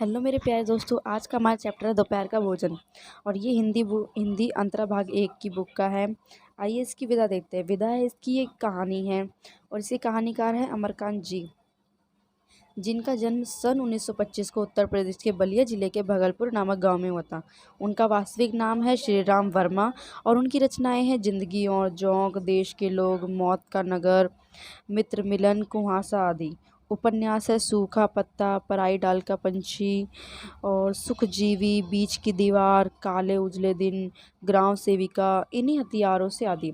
Hello मेरे प्यारे दोस्तों, आज का हमारा चैप्टर है दोपहर का भोजन। और ये हिंदी अंतरा भाग 1 की बुक का है। आइए इसकी विधा देखते हैं। विधा है इसकी एक कहानी है और इसके कहानीकार हैं अमरकांत जी, जिनका जन्म सन 1925 को उत्तर प्रदेश के बलिया जिले के भगलपुर नामक गांव में हुआ था। उनका वास्तविक नाम है श्री राम वर्मा और उनकी रचनाएं हैं जिंदगी और जोंक, देश के लोग, मौत का नगर, मित्र मिलन, कुहासा आदि। उपन्यास है सूखा पत्ता, पराई डाल का पंछी और सुखजीवी, बीच की दीवार, काले उजले दिन, ग्राम सेविका, इन्हीं हथियारों से आदि।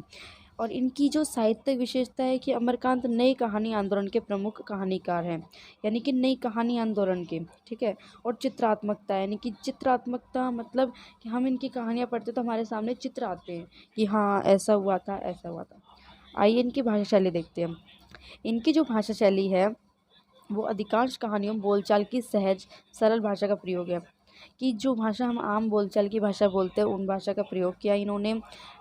और इनकी जो साहित्यिक विशेषता है कि अमरकांत नई कहानी आंदोलन के प्रमुख कहानीकार हैं, यानी कि नई कहानी आंदोलन के, ठीक है। और चित्रात्मकता, यानी कि चित्रात्मकता मतलब कि हम इनकी कहानियाँ पढ़ते तो हमारे सामने चित्र आते हैं कि हाँ ऐसा हुआ था, ऐसा हुआ था। आइए इनकी भाषा शैली देखते हैं। इनकी जो भाषा शैली है वो अधिकांश कहानियों में बोलचाल की सहज सरल भाषा का प्रयोग है, कि जो भाषा हम आम बोलचाल की भाषा बोलते हैं उन भाषा का प्रयोग किया इन्होंने।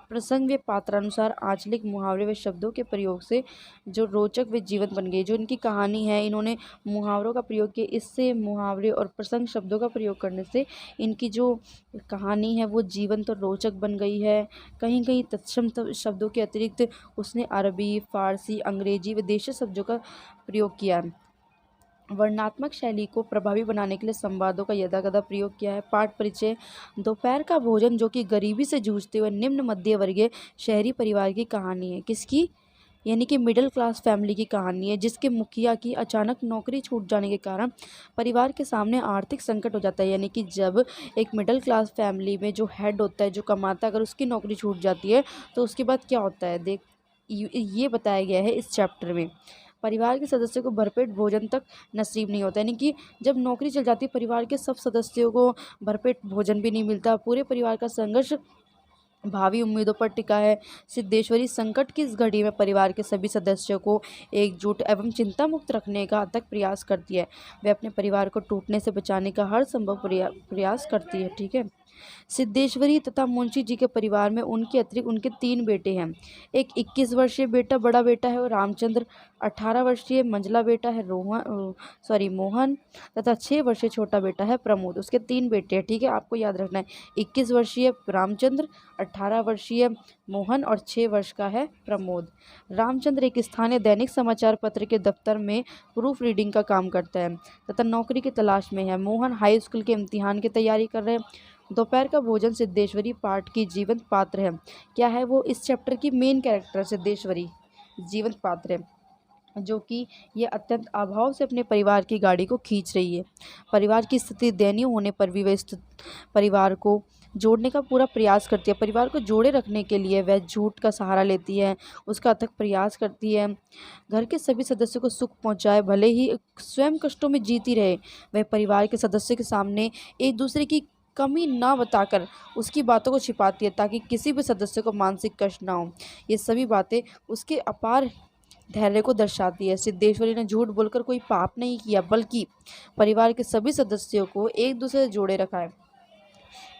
प्रसंग व पात्रानुसार आंचलिक मुहावरे व शब्दों के प्रयोग से जो रोचक व जीवंत बन गई। जो इनकी कहानी है इन्होंने मुहावरों का प्रयोग किया, इससे मुहावरे और प्रसंग शब्दों का प्रयोग करने से इनकी जो कहानी है वो जीवंत और रोचक बन गई है। कहीं कहीं तत्सम शब्दों के अतिरिक्त उसने अरबी, फारसी, अंग्रेजी व देशी शब्दों का प्रयोग किया है। वर्णनात्मक शैली को प्रभावी बनाने के लिए संवादों का यदाकदा प्रयोग किया है। पाठ परिचय। दोपहर का भोजन जो कि गरीबी से जूझते हुए निम्न मध्य वर्गीय शहरी परिवार की कहानी है। किसकी? यानी कि मिडिल क्लास फैमिली की कहानी है, जिसके मुखिया की अचानक नौकरी छूट जाने के कारण परिवार के सामने आर्थिक संकट हो जाता है। यानी कि जब एक मिडिल क्लास फैमिली में जो हेड होता है, जो कमाता है, अगर उसकी नौकरी छूट जाती है तो उसके बाद क्या होता है, ये बताया गया है इस चैप्टर में। परिवार के सदस्यों को भरपेट भोजन तक नसीब नहीं होता, यानी कि जब नौकरी चल जाती है परिवार के सब सदस्यों को भरपेट भोजन भी नहीं मिलता। पूरे परिवार का संघर्ष भावी उम्मीदों पर टिका है। सिद्धेश्वरी संकट की इस घड़ी में परिवार के सभी सदस्यों को एकजुट एवं चिंता मुक्त रखने का अथक प्रयास करती है। वे अपने परिवार को टूटने से बचाने का हर संभव प्रयास करती है, ठीक है। सिद्धेश्वरी तथा मुंशी जी के परिवार में उनके अतिरिक्त उनके 3 बेटे हैं। एक 21 वर्षीय बेटा बड़ा बेटा है और रामचंद्र, 18 वर्षीय मंझला बेटा है मोहन तथा 6 वर्षीय छोटा बेटा है प्रमोद। उसके 3 बेटे हैं, ठीक है, आपको याद रखना है। 21 वर्षीय रामचंद्र, 18 वर्षीय मोहन और 6 वर्ष का है प्रमोद। रामचंद्र एक स्थानीय दैनिक समाचार पत्र के दफ्तर में प्रूफ रीडिंग का काम करता है तथा नौकरी की तलाश में है। मोहन हाई स्कूल के इम्तिहान की तैयारी कर रहे हैं। दोपहर का भोजन सिद्धेश्वरी पाठ की जीवंत पात्र है। क्या है वो? इस चैप्टर की मेन कैरेक्टर सिद्धेश्वरी जीवंत पात्र है, जो कि ये अत्यंत अभाव से अपने परिवार की गाड़ी को खींच रही है। परिवार की स्थिति दयनीय होने पर भी वह परिवार को जोड़ने का पूरा प्रयास करती है। परिवार को जोड़े रखने के लिए वह झूठ का सहारा लेती है, उसका अथक प्रयास करती है। घर के सभी सदस्यों को सुख पहुंचाए, भले ही स्वयं कष्टों में जीती रहे। वह परिवार के सदस्यों के सामने एक दूसरे की कमी ना बताकर उसकी बातों को छिपाती है, ताकि किसी भी सदस्य को मानसिक कष्ट ना हो। ये सभी बातें उसके अपार धैर्य को दर्शाती है। सिद्धेश्वरी ने झूठ बोलकर कोई पाप नहीं किया, बल्कि परिवार के सभी सदस्यों को एक दूसरे से जोड़े रखा है।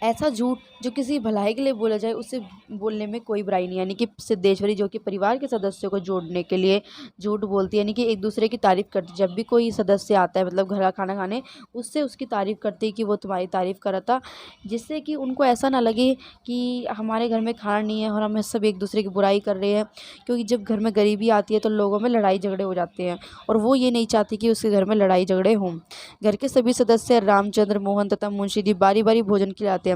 ऐसा झूठ जो किसी भलाई के लिए बोला जाए, उसे बोलने में कोई बुराई नहीं। यानी कि सिद्धेश्वरी जो कि परिवार के सदस्यों को जोड़ने के लिए झूठ बोलती है, यानी कि एक दूसरे की तारीफ़ करती है। जब भी कोई सदस्य आता है मतलब घर का खाना खाने, उससे उसकी तारीफ़ करती है कि वो तुम्हारी तारीफ़ कर रहा था, जिससे कि उनको ऐसा ना लगे कि हमारे घर में खाना नहीं है और हम सब एक दूसरे की बुराई कर रहे हैं। क्योंकि जब घर में गरीबी आती है तो लोगों में लड़ाई झगड़े हो जाते हैं, और वो ये नहीं चाहती कि उसके घर में लड़ाई झगड़े हों। घर के सभी सदस्य रामचंद्र, मोहन तथा मुंशी जी बारी बारी भोजन खिलाते हैं।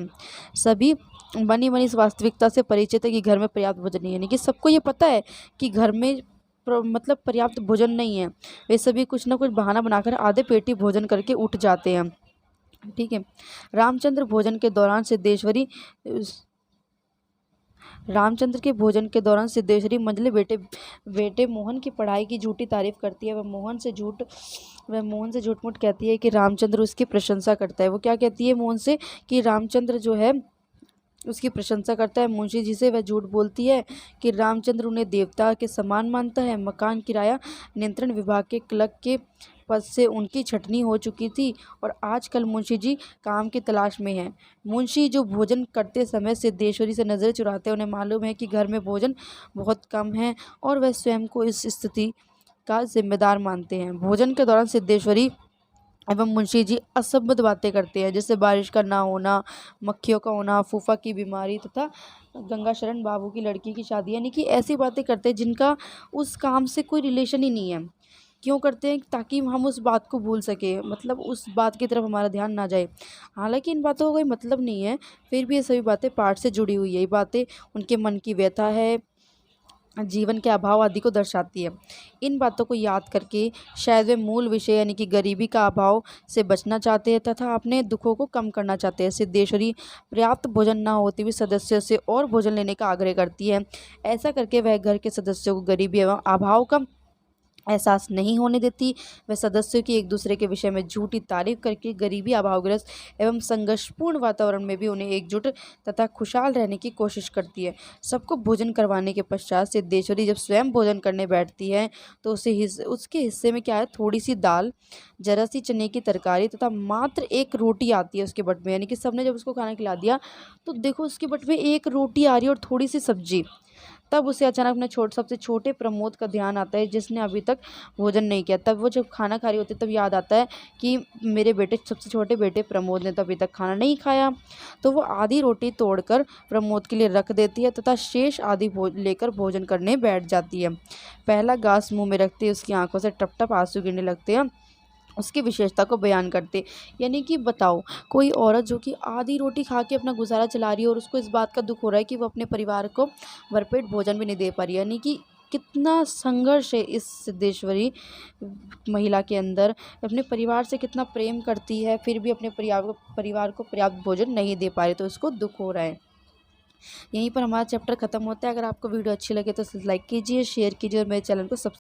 सभी बनी बनी इस वास्तविकता से परिचित है कि घर में पर्याप्त भोजन नहीं है, यानी कि सबको ये पता है कि घर में मतलब पर्याप्त भोजन नहीं है। वे सभी कुछ ना कुछ बहाना बनाकर आधे पेट ही भोजन करके उठ जाते हैं, ठीक है। रामचंद्र के भोजन के दौरान सिद्धेश्वरी मंझले बेटे बेटे मोहन की पढ़ाई की झूठी तारीफ करती है। वह मोहन से झूठ मूठ कहती है कि रामचंद्र उसकी प्रशंसा करता है। वो क्या कहती है मोहन से? कि रामचंद्र जो है उसकी प्रशंसा करता है। मुंशी जी से वह झूठ बोलती है कि रामचंद्र उन्हें देवता के समान मानता है। मकान किराया नियंत्रण विभाग के क्लर्क के पद से उनकी छटनी हो चुकी थी और आजकल मुंशी जी काम की तलाश में हैं। मुंशी जो भोजन करते समय सिद्धेश्वरी से नज़र चुराते हैं, उन्हें मालूम है कि घर में भोजन बहुत कम है और वह स्वयं को इस स्थिति का जिम्मेदार मानते हैं। भोजन के दौरान सिद्धेश्वरी एवं मुंशी जी असंबद्ध बातें करते हैं, जैसे बारिश का ना होना, मक्खियों का होना, फूफा की बीमारी तथा गंगा शरण बाबू की लड़की की शादी, यानी कि ऐसी बातें करते हैं जिनका उस काम से कोई रिलेशन ही नहीं है। क्यों करते हैं? ताकि हम उस बात को भूल सकें, मतलब उस बात की तरफ हमारा ध्यान ना जाए। हालांकि इन बातों का कोई मतलब नहीं है, फिर भी ये सभी बातें पाठ से जुड़ी हुई है। ये बातें उनके मन की व्यथा है, जीवन के अभाव आदि को दर्शाती है। इन बातों को याद करके शायद वे मूल विषय यानी कि गरीबी का अभाव से बचना चाहते हैं तथा अपने दुखों को कम करना चाहते हैं। सिद्धेश्वरी पर्याप्त भोजन न होते भी सदस्यों से और भोजन लेने का आग्रह करती है। ऐसा करके वह घर के सदस्यों को गरीबी एवं अभाव का एहसास नहीं होने देती। वह सदस्यों की एक दूसरे के विषय में झूठी तारीफ करके गरीबी, अभावग्रस्त एवं संघर्षपूर्ण वातावरण में भी उन्हें एकजुट तथा खुशहाल रहने की कोशिश करती है। सबको भोजन करवाने के पश्चात सिद्धेश्वरी जब स्वयं भोजन करने बैठती है तो उसके हिस्से में क्या है, थोड़ी सी दाल, जरा सी चने की तरकारी तथा मात्र एक रोटी आती है उसके बट में। यानी कि सबने जब उसको खाना खिला दिया तो देखो उसके बट में एक रोटी आ रही है और थोड़ी सी सब्जी। तब उसे अचानक अपने सबसे छोटे प्रमोद का ध्यान आता है, जिसने अभी तक भोजन नहीं किया। तब वो जब खाना खा रही होती है तब याद आता है कि मेरे बेटे, सबसे छोटे बेटे प्रमोद ने तो अभी तक खाना नहीं खाया। तो वो आधी रोटी तोड़कर प्रमोद के लिए रख देती है तथा शेष आधी लेकर भोजन करने बैठ जाती है। पहला घास मुंह में रखते ही उसकी आंखों से टप टप आंसू गिरने लगते हैं, उसकी विशेषता को बयान करते। यानी कि बताओ, कोई औरत जो कि आधी रोटी खा के अपना गुजारा चला रही है और उसको इस बात का दुख हो रहा है कि वो अपने परिवार को भरपेट भोजन भी नहीं दे पा रही है। यानी कि कितना संघर्ष है इस सिद्धेश्वरी महिला के अंदर। अपने परिवार से कितना प्रेम करती है, फिर भी अपने परिवार को पर्याप्त भोजन नहीं दे पा रही, तो उसको दुख हो रहा है। यहीं पर हमारा चैप्टर खत्म होता है। अगर आपको वीडियो अच्छी लगे तो लाइक कीजिए, शेयर कीजिए और मेरे चैनल को सब्सक्राइब